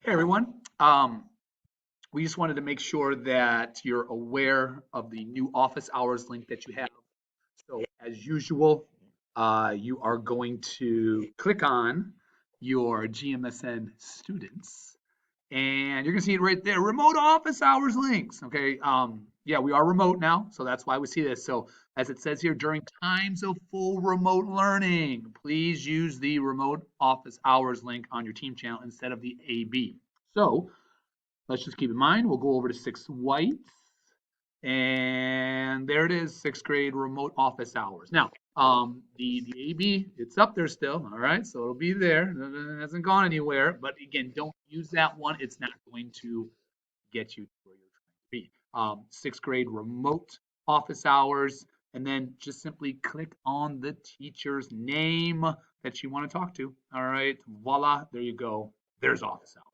Hey everyone. We just wanted to make sure that you're aware of the new office hours link that you have. So as usual, you are going to click on your GMSN students and you're gonna see it right there, remote office hours links. Okay. Yeah, we are remote now, so that's why we see this. So as it says here, during times of full remote learning, please use the remote office hours link on your team channel instead of the AB. So let's just keep in mind, we'll go over to 6 whites. And there it is, sixth grade remote office hours. Now, the AB, it's up there still, all right? So it'll be there. It hasn't gone anywhere. But again, don't use that one. It's not going to get you to where you're trying to be. Sixth grade remote office hours. And then just simply click on the teacher's name that you want to talk to. All right, voila, there you go. There's office hours.